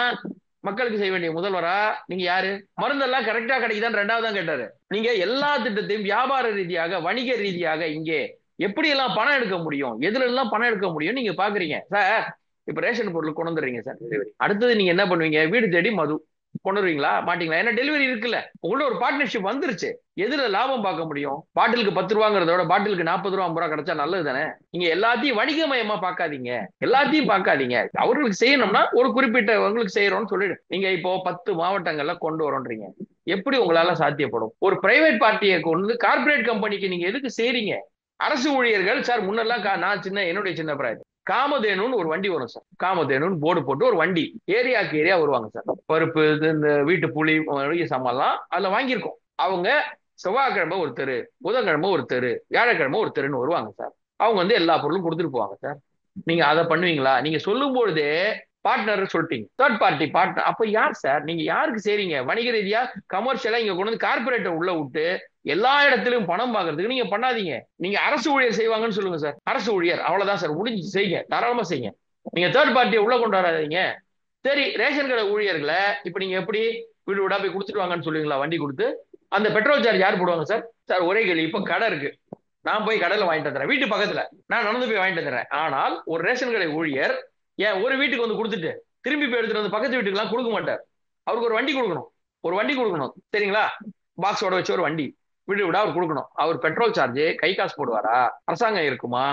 மக்களுக்கு செய்ய வேண்டிய முதல்வரா? நீங்க யாரு? மருந்தெல்லாம் கரெக்டா கிடைக்குதான்னு ரெண்டாவது தான் கேட்டாரு. நீங்க எல்லா திட்டத்தையும் வியாபார ரீதியாக, வணிக ரீதியாக இங்கே எப்படி எல்லாம் பணம் எடுக்க முடியும், எதுல எல்லாம் பணம் எடுக்க முடியும் நீங்க பாக்குறீங்க சார். இப்ப ரேஷன் பொருள் கொண்டு வந்துடுறீங்க சார் டெலிவரி. அடுத்தது நீங்க என்ன பண்ணுவீங்க? வீடு தேடி மது கொண்டு வருவீங்களா மாட்டீங்களா? ஏன்னா டெலிவரி இருக்குல்ல, உங்களோட ஒரு பார்ட்னர்ஷிப் வந்துருச்சு. எதுல லாபம் பார்க்க முடியும்? பாட்டிலுக்கு 10 ரூபாங்கிறத விட பாட்டிலுக்கு 40 ரூபா 50 ரூபா கிடைச்சா நல்லது தானே. நீங்க எல்லாத்தையும் வணிகமயமா பார்க்காதீங்க, எல்லாத்தையும் பார்க்காதீங்க. அவர்களுக்கு செய்யணும்னா ஒரு குறிப்பிட்ட உங்களுக்கு செய்யறோம்னு சொல்லிடு. நீங்க இப்போ 10 மாவட்டங்கள்ல கொண்டு வரோன்றீங்க, எப்படி உங்களால சாத்தியப்படும்? ஒரு பிரைவேட் பார்ட்டியை கொண்டு கார்பரேட் கம்பெனிக்கு நீங்க எதுக்கு செய்றீங்க? அரசு ஊழியர்கள் சார் முன்னெல்லாம் நான் என்னுடைய சின்ன பிராயம், காமதேனுன்னு ஒரு வண்டி வரும் சார். காமதேனுன்னு போர்டு போட்டு ஒரு வண்டி ஏரியாக்கு ஏரியா வருவாங்க சார். பருப்பு, இந்த வீட்டு புளி சாமான்லாம் அதுல வாங்கியிருக்கோம். அவங்க செவ்வாய்க்கிழமை ஒரு தெரு, புதன்கிழமை ஒரு தெரு, வியாழக்கிழமை ஒரு தெருன்னு வருவாங்க சார். அவங்க வந்து எல்லா பொருளும் கொடுத்துட்டு போவாங்க சார். நீங்க அதை பண்ணுவீங்களா? நீங்க சொல்லும் பொழுதே பார்ட்னர் சொல்லிட்டீங்க, தேர்ட் பார்ட்டி பார்ட்னர். அப்ப யார் சார்? நீங்க யாருக்கு செய்றீங்க? வணிக ரீதியா கமர்ஷியலா இங்க கொண்டு வந்து கார்பரேட்டை உள்ள விட்டு எல்லா இடத்திலும் பணம் பார்க்கறதுக்கு நீங்க பண்ணாதீங்க. நீங்க அரசு ஊழியர் செய்வாங்கன்னு சொல்லுங்க சார், அரசு ஊழியர் அவ்வளவுதான் சார், முடிஞ்சு செய்யுங்க, தாராளமா செய்யுங்க. நீங்க தேர்ட் பார்ட்டியை உள்ள கொண்டு வராதீங்க. சரி, ரேஷன் கடை ஊழியர்களை இப்ப நீங்க எப்படி வீடு வீடா போய் கொடுத்துட்டு வாங்கன்னு சொல்லுவீங்களா? வண்டி கொடுத்து அந்த பெட்ரோல் சார்ஜ் யார் போடுவாங்க சார்? சார் ஒரே கேள்வி, இப்ப கடை இருக்கு, நான் போய் கடையில வாங்கிட்டு வந்துறேன், வீட்டு பக்கத்துல நான் நடந்து போய் வாங்கிட்டு வந்துறேன். ஆனால் ஒரு ரேஷன் கடை ஊழியர் ஏன் ஒரு வீட்டுக்கு வந்து கொடுத்துட்டு திரும்பி போய் எடுத்துட்டு வந்து பக்கத்து வீட்டுக்கு எல்லாம் கொடுக்க மாட்டார். அவருக்கு ஒரு வண்டி கொடுக்கணும், ஒரு வண்டி கொடுக்கணும், சரிங்களா? பாக்ஸோட வச்சு ஒரு வண்டி வீடு விட அவர் கொடுக்கணும். அவர் பெட்ரோல் சார்ஜ் கை காசு போடுவாரா? அரசாங்கம் இருக்குமா?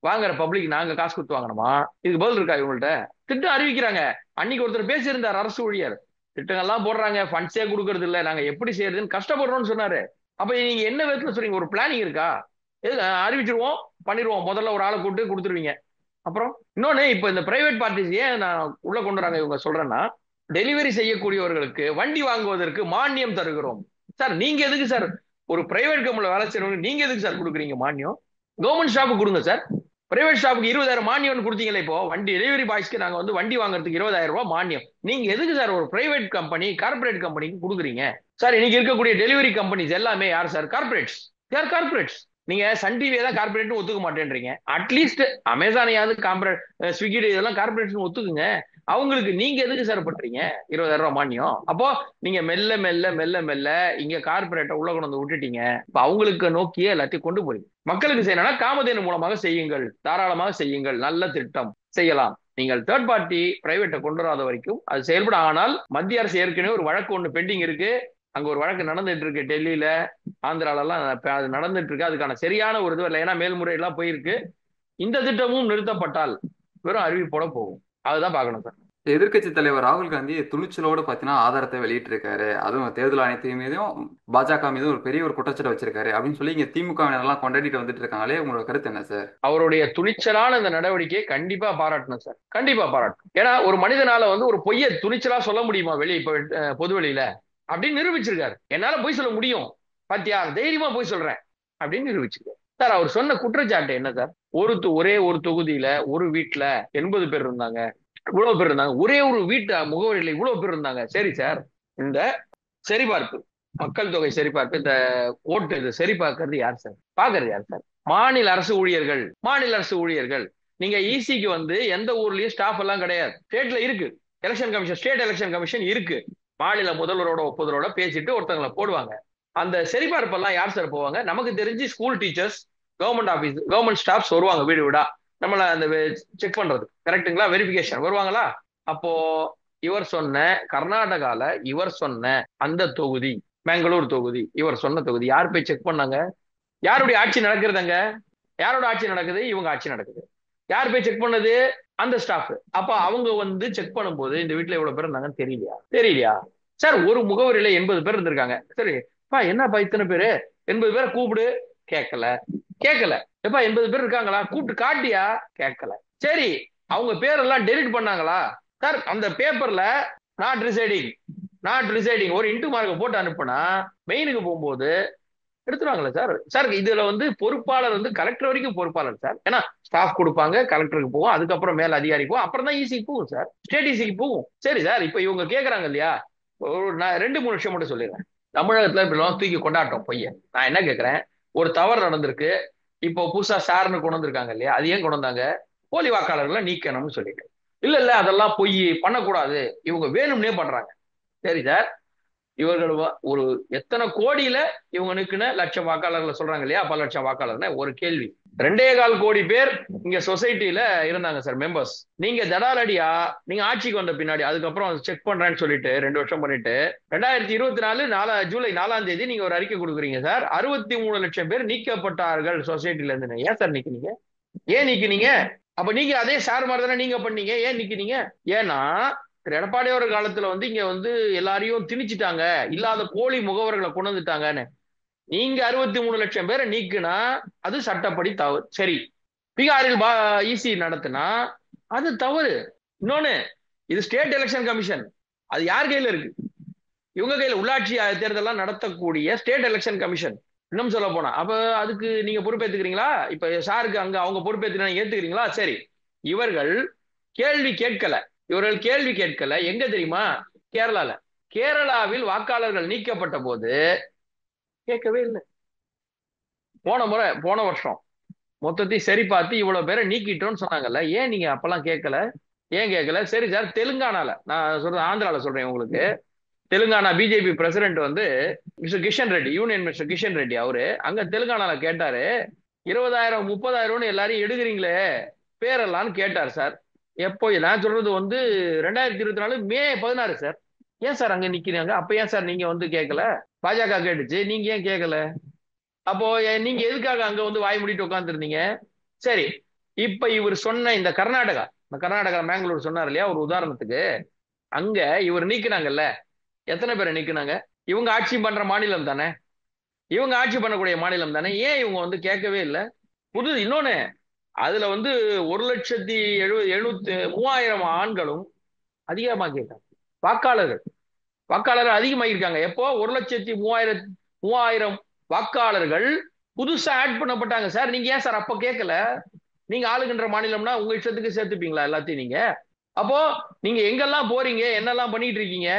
வாங்குற பப்ளிக் நாங்க காசு கொடுத்து வாங்கணுமா? இதுக்கு பதில் இருக்கா இவங்கள்ட்ட? திட்டம் அறிவிக்கிறாங்க. அன்னைக்கு ஒருத்தர் பேசியிருந்தார், அரசு ஊழியர், திட்டங்கள்லாம் போடுறாங்க, ஃபண்ட்ஸே கொடுக்கறது இல்ல, நாங்க எப்படி செய்யறதுன்னு கஷ்டப்படுறோம்னு சொன்னாரு. அப்ப நீங்க என்ன விதத்துல சொல்றீங்க? ஒரு பிளானிங் இருக்கா? அறிவிச்சிருவோம், பண்ணிடுவோம், முதல்ல ஒரு ஆளை கூப்பிட்டு கொடுத்துருவீங்க. அப்புறம் இன்னொன்னு, இப்ப இந்த பிரைவேட் பார்ட்டிஸ் ஏன் நான் உள்ள கொண்டு வராங்க இவங்க சொல்றேன்னா, டெலிவரி செய்யக்கூடியவர்களுக்கு வண்டி வாங்குவதற்கு மானியம் தருகிறோம். சார் நீங்க எதுக்கு சார் ஒரு பிரைவேட் கம்பெனில வேலை செய்யறவங்க நீங்க எதுக்கு சார் கொடுக்குறீங்க மானியம்? கவர்மெண்ட் ஷாப்புக்கு கொடுங்க சார். பிரைவேட் ஷாப்புக்கு 20,000 மானியம் கொடுத்தீங்களே, இப்போ வண்டி டெலிவரி பாய்ஸ்க்கு நாங்க வந்து வண்டி வாங்குறதுக்கு 20,000 ரூபாய் மானியம். நீங்க எதுக்கு சார் ஒரு பிரைவேட் கம்பெனி, கார்பரேட் கம்பெனிக்கு கொடுக்குறீங்க? சார் இன்னைக்கு இருக்கக்கூடிய டெலிவரி கம்பெனிஸ் எல்லாமே யார் சார்? கார்பரேட்ஸ். யார் கார்பரேட்ஸ்? நீங்க சன் டிவியை தான் கார்பரேட் ஒத்துக்க மாட்டேன்றீங்க. அட்லீஸ்ட் அமேசானையாவது கார்பரேட், ஸ்விக்கி இதெல்லாம் கார்பரேட் ஒத்துக்குங்க. அவங்களுக்கு நீங்க எதுக்கு சார் பண்றீங்க 20,000 ரூபாய் மானியம்? அப்போ நீங்க மெல்ல மெல்ல மெல்ல மெல்ல இங்க கார்பரேட்டை உள்ள கொண்டு வந்து விட்டுட்டீங்க. இப்ப அவங்களுக்கு நோக்கியே எல்லாத்தையும் கொண்டு போறீங்க. மக்களுக்கு செய்யணும்னா காமதேனு மூலமாக செய்யுங்கள், தாராளமாக செய்யுங்கள், நல்ல திட்டம் செய்யலாம். நீங்கள் தேர்ட் பார்ட்டி பிரைவேட்டை கொண்டு வராத வரைக்கும் அது செயல்படும். ஆனால் மத்திய அரசு ஏற்கனவே ஒரு வழக்கு ஒன்று பெண்டிங் இருக்கு. அங்க ஒரு வழக்கு நடந்துட்டு இருக்கு, டெல்லியில, ஆந்திரால எல்லாம் அது நடந்துட்டு இருக்கு. அதுக்கான சரியான ஒரு இது இல்லை, ஏன்னா மேல்முறையெல்லாம் போயிருக்கு. இந்த திட்டமும் நிறுத்தப்பட்டால் வெறும் அறிவிப்போட போகும். அதுதான் பார்க்கணும் சார். எதிர்க்கட்சி தலைவர் ராகுல் காந்தி துணிச்சலோடு பார்த்தீங்கன்னா ஆதாரத்தை வெளியிட்டிருக்காரு. அதுவும் தேர்தல் ஆணையத்தின் மீதும் பாஜக மீதும் ஒரு பெரிய ஒரு குற்றச்சாட்டு வச்சிருக்காரு அப்படின்னு சொல்லி இங்க திமுகவினரெல்லாம் கொண்டாடிட்டு வந்துட்டு இருக்காங்களே, உங்களோட கருத்து என்ன சார்? அவருடைய துணிச்சலான இந்த நடவடிக்கையை கண்டிப்பா பாராட்டணும் சார், கண்டிப்பா பாராட்டணும். ஏன்னா ஒரு மனிதனால வந்து ஒரு பொய்யை துணிச்சலா சொல்ல முடியுமா வெளியே, இப்ப பொது வெளியில அப்படின்னு நிரூபிச்சிருக்காரு. என்னால பொய் சொல்ல முடியும், பாத்தியா, தைரியமா பொய் சொல்றேன் அப்படின்னு நிரூபிச்சிருக்காரு சார். அவர் சொன்ன குற்றச்சாட்டு என்ன சார்? ஒரே ஒரு தொகுதியில ஒரு வீட்டுல 80 பேர் இருந்தாங்க, இவ்வளவு பேர் இருந்தாங்க, ஒரே ஒரு வீட்டு முகவரியில இவ்வளவு பேர் இருந்தாங்க. சரி சார், இந்த சரிபார்ப்பு, மக்கள் தொகை சரிபார்ப்பு, இந்த ஓட்டு இது சரி பார்க்கறது யார் சார்? பாக்குறது யார் சார்? மாநில அரசு ஊழியர்கள், மாநில அரசு ஊழியர்கள். நீங்க ஈசிக்கு வந்து எந்த ஊர்லயும் ஸ்டாஃப் எல்லாம் கிடையாது. ஸ்டேட்ல இருக்கு election commission, state election commission இருக்கு. மாநில முதல்வரோட ஒப்புதலோட பேசிட்டு ஒருத்தங்களை போடுவாங்க. அந்த சரிபார்ப்பெல்லாம் யார் சார் போவாங்க? நமக்கு தெரிஞ்சு school teachers, government office government staffs வருவாங்க வீடு வீடா நம்மள அந்த செக் பண்றது கரெக்ட்டுங்களா, வெரிஃபிகேஷன் வருவாங்களா. அப்போ இவர் சொன்ன கர்நாடகால இவர் சொன்ன அந்த தொகுதி, பெங்களூர் தொகுதி, இவர் சொன்ன தொகுதி யார் போய் செக் பண்ணாங்க? யாருடைய ஆட்சி நடக்கிறதுங்க? யாரோட ஆட்சி நடக்குது? இவங்க ஆட்சி நடக்குது. யார் போய் செக் பண்ணது? அந்த ஸ்டாஃப். அப்ப அவங்க வந்து செக் பண்ணும்போது இந்த வீட்டுல எவ்வளவு பேர் இருந்தாங்கன்னு தெரியலையா? தெரியலையா சார்? ஒரு முகவரியில 80 பேர் இருந்திருக்காங்க. சரி பா, என்னப்பா இத்தனை பேரு? 80 பேரை கூப்பிடு. கேட்கல. கேட்கல. எப்பா 80 பேர் இருக்காங்களா? கூப்பிட்டு காட்டியா? கேட்கல. சரி, அவங்க பேரெல்லாம் டெலிட் பண்ணாங்களா? சார் அந்த பேப்பர்ல நாட் ரிசைடிங், நாட் ரிசைடிங் ஒரு இன்டு மார்க் போட்டு அனுப்புனா மெயினுக்கு போகும்போது எடுத்துருவாங்களா சார்? சார் இதுல வந்து பொறுப்பாளர் வந்து கலெக்டர் வரைக்கும் பொறுப்பாளர் சார். ஏன்னா ஸ்டாஃப் கொடுப்பாங்க, கலெக்டருக்கு போகும், அதுக்கப்புறம் மேல அதிகாரி போகும், அப்புறம் தான் ஈசிக்கு போகும் சார், ஸ்டேட் ஈசிக்கு போகும். சரி சார், இப்ப இவங்க கேக்குறாங்க இல்லையா, நான் 2 3 விஷயம் மட்டும் சொல்லிடுறேன். தமிழகத்துல இப்ப தூக்கி கொண்டாட்டம் பொய்ய. நான் என்ன கேக்குறேன், ஒரு தவறு நடந்திருக்கு. இப்போ புதுசா சார்னு கொண்டு வந்திருக்காங்க இல்லையா, அது ஏன் கொண்டு வந்தாங்க? போலி வாக்காளர்களை நீக்கணும்னு சொல்லிட்டு. இல்ல இல்ல அதெல்லாம் பொய், பண்ணக்கூடாது, இவங்க வேணும்னே பண்றாங்க. சரி சார், இவர்கள் ஒரு எத்தனை கோடியில இவங்க நிக்குன லட்சம் வாக்காளர்களை சொல்றாங்க இல்லையா, பல லட்சம் வாக்காளர்னு ஒரு கேள்வி. 2.25 கோடி பேர் இங்க சொசைட்டில இருந்தாங்க சார், மெம்பர்ஸ். நீங்க தடாலடியா நீங்க ஆட்சிக்கு வந்த பின்னாடி அதுக்கப்புறம் செக் பண்றேன்னு சொல்லிட்டு 2 வருஷம் பண்ணிட்டு 2024 ஜூலை 4ஆம் தேதி நீங்க ஒரு அறிக்கை கொடுக்குறீங்க சார், 63 லட்சம் பேர் நீக்கப்பட்டார்கள் சொசைட்டில இருந்து. ஏன் சார் நீக்கினீங்க? ஏன் நீக்கினீங்க? அப்ப நீங்க அதே சார் மாதிரி தானே நீங்க பண்ணீங்க, ஏன் நிக்கிறீங்க? ஏன்னா திரு எடப்பாடி அவர் காலத்துல வந்து இங்க வந்து எல்லாரையும் திணிச்சிட்டாங்க, இல்லாத போலி முகவர்களை கொண்டு வந்துட்டாங்கன்னு. நீங்க 63 லட்சம் பேரை நீக்குனா அது சட்டப்படி தவறு. சரி, பீகாரில் ஈசி நடத்தினா அது தவறு. இன்னொன்னு, இது ஸ்டேட் எலெக்ஷன் கமிஷன், அது யார் கையில இருக்கு? இவங்க கையில. உள்ளாட்சி தேர்தலாம் நடத்தக்கூடிய ஸ்டேட் எலெக்ஷன் கமிஷன். இன்னும் சொல்ல போனா அப்ப அதுக்கு நீங்க பொறுப்பேற்றுக்கிறீங்களா? இப்ப சாருக்கு அங்க அவங்க பொறுப்பேற்று ஏத்துக்கிறீங்களா? சரி, இவர்கள் கேள்வி கேட்கல. இவர்கள் கேள்வி கேட்கல எங்க தெரியுமா? கேரளால. கேரளாவில் வாக்காளர்கள் நீக்கப்பட்ட போது கேட்கவே இல்லை. போன வருஷம் மொத்தத்தையும் சரி பார்த்து இவ்வளவு பேரை நீக்கிட்டோம்னு சொன்னாங்கல்ல, ஏன் நீங்க அப்பெல்லாம் கேட்கல? ஏன் கேட்கல? சரி சார், தெலுங்கானால நான் சொல்றேன், ஆந்திரால சொல்றேன் உங்களுக்கு. தெலுங்கானா பிஜேபி பிரசிடென்ட் வந்து mister Kishan Reddy, union minister Kishan Reddy, அவரு அங்க தெலுங்கானால கேட்டாரு, 20,000 30,000 எல்லாரையும் எடுக்கிறீங்களே பேரெல்லாம் கேட்டார் சார். எப்போ? நான் சொல்றது வந்து 2024 மே 16 சார். ஏன் சார் அங்க நிக்கிறீங்க? அப்ப ஏன் சார் நீங்க வந்து கேட்கல? பாஜக கேட்டுச்சு, நீங்க ஏன் கேட்கல? அப்போ நீங்க எதுக்காக அங்க வந்து வாய் மூடிட்டு உட்காந்துருந்தீங்க? சரி, இப்ப இவர் சொன்ன இந்த கர்நாடகா பெங்களூர் சொன்னார் இல்லையா, ஒரு உதாரணத்துக்கு, அங்க இவர் நீக்கினாங்கல்ல, எத்தனை பேரை நீக்கினாங்க? இவங்க ஆட்சி பண்ற மாநிலம் தானே, இவங்க ஆட்சி பண்ணக்கூடிய மாநிலம் தானே, ஏன் இவங்க வந்து கேட்கவே இல்லை? இன்னொன்னு, அதுல வந்து 1,70,703,000 ஆண்களும் அதிகமா கேட்டாங்க. வாக்காளர்கள் வாக்காளர்கள் அதிகமாகிருக்காங்க. எப்போ? 1,03,000 வாக்காளர்கள் புதுசா ஆட் பண்ணப்பட்டாங்க சார். நீங்க ஏன் சார் அப்ப கேட்கல? நீங்க ஆளுகின்ற மாநிலம்னா உங்க இஷ்டத்துக்கு சேர்த்துப்பீங்களா எல்லாத்தையும் நீங்க? அப்போ நீங்க எங்கெல்லாம் போறீங்க, என்னெல்லாம் பண்ணிட்டு இருக்கீங்க?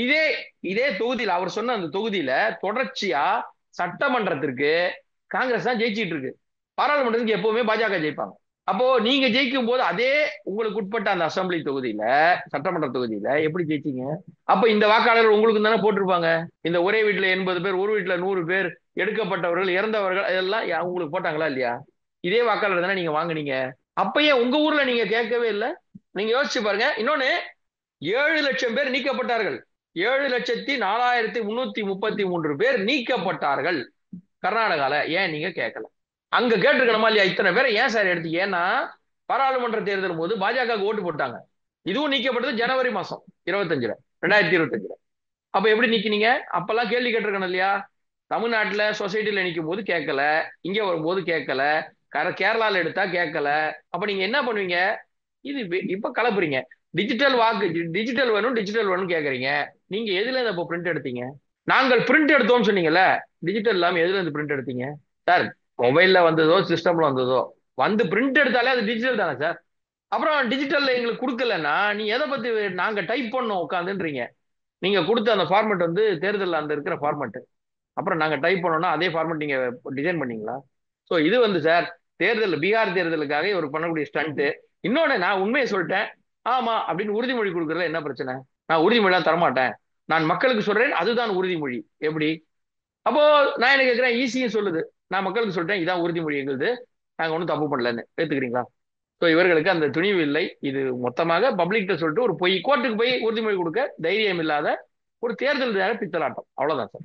இதே இதே தொகுதியில அவர் சொன்ன அந்த தொகுதியில தொடர்ச்சியா சட்டமன்றத்திற்கு காங்கிரஸ் தான் ஜெயிச்சிட்டு இருக்கு, பாராளுமன்றத்துக்கு எப்பவுமே பாஜக ஜெயிப்பாங்க. அப்போ நீங்க ஜெயிக்கும் போது அதே உங்களுக்கு உட்பட்ட அந்த அசம்பிளி தொகுதியில, சட்டமன்ற தொகுதியில எப்படி ஜெயிச்சீங்க? அப்ப இந்த வாக்காளர்கள் உங்களுக்கு தானே போட்டிருப்பாங்க. இந்த ஒரே வீட்டுல 80 பேர், ஒரு வீட்டுல 100 பேர், எடுக்கப்பட்டவர்கள், இறந்தவர்கள், இதெல்லாம் உங்களுக்கு போட்டாங்களா இல்லையா? இதே வாக்காளர் தானே நீங்க வாங்குனீங்க. அப்பயே உங்க ஊர்ல நீங்க கேட்கவே இல்லை? நீங்க யோசிச்சு பாருங்க. இன்னொன்னு, 7 லட்சம் பேர் நீக்கப்பட்டார்கள். 7,04,333 பேர் நீக்கப்பட்டார்கள் கர்நாடகால. ஏன் நீங்க கேட்கல? அங்க கேட்டிருக்கணுமா இல்லையா? இத்தனை பேரை ஏன் சார் எடுத்தீங்க? ஏன்னா பாராளுமன்ற தேர்தல் போது பாஜக ஓட்டு போட்டாங்க. இதுவும் நீக்கப்பட்டது ஜனவரி மாசம் 25ல, 2025ல. அப்ப எப்படி நீக்கினீங்க? அப்பெல்லாம் கேள்வி கேட்டிருக்கணும் இல்லையா? தமிழ்நாட்டுல சொசைட்டில நிக்கும் போது கேட்கல, இங்க வரும்போது கேட்கல, கேரளால எடுத்தா கேட்கல. அப்ப நீங்க என்ன பண்ணுவீங்க? இது இப்ப கலப்புறீங்க. டிஜிட்டல் வாக்கு, டிஜிட்டல் வேணும், டிஜிட்டல் வேணும் கேக்குறீங்க. நீங்க எதுல இருந்து அப்ப பிரிண்ட் எடுத்தீங்க? நாங்கள் பிரிண்ட் எடுத்தோம்னு சொன்னீங்கல்ல, டிஜிட்டல் இல்லாம எதுல இருந்து பிரிண்ட் எடுத்தீங்க சார்? மொபைல்ல வந்ததோ சிஸ்டம்ல வந்ததோ, வந்து பிரிண்ட் எடுத்தாலே அது டிஜிட்டல் தானே சார். அப்புறம் டிஜிட்டல்ல எங்களுக்கு கொடுக்கலன்னா நீ எதை பத்தி நாங்க டைப் பண்ணோம் உட்காந்துன்றீங்க? நீங்க கொடுத்த அந்த ஃபார்மெட் வந்து தேர்தலில் அந்த இருக்கிற ஃபார்மெட், அப்புறம் நாங்க டைப் பண்ணோம்னா அதே ஃபார்மெட் நீங்க டிசைன் பண்ணீங்களா? ஸோ இது வந்து சார் தேர்தல், பீகார் தேர்தலுக்காக இவர் பண்ணக்கூடிய ஸ்டண்ட். இன்னொன்னு, நான் உண்மையை சொல்லிட்டேன் ஆமா அப்படின்னு உறுதிமொழி கொடுக்கறதுல என்ன பிரச்சனை? நான் உறுதிமொழிலாம் தரமாட்டேன், நான் மக்களுக்கு சொல்றேன், அதுதான் உறுதிமொழி. எப்படி? அப்போ நான் என்ன கேட்கிறேன், ஈஸியும் சொல்லுது, நான் மக்களுக்கு சொல்லிட்டேன் இதான் உறுதிமொழி எங்களுது, நாங்க ஒன்றும் தப்பு பண்ணலன்னு ஏத்துக்கிறீங்களா? ஸோ இவர்களுக்கு அந்த துணிவு இல்லை. இது மொத்தமாக பப்ளிக்கிட்ட சொல்லிட்டு ஒரு பொய் கோர்ட்டுக்கு போய் உறுதிமொழி கொடுக்க தைரியம் இல்லாத ஒரு தேர்தல் பித்தலாட்டம், அவ்வளவுதான் சார்.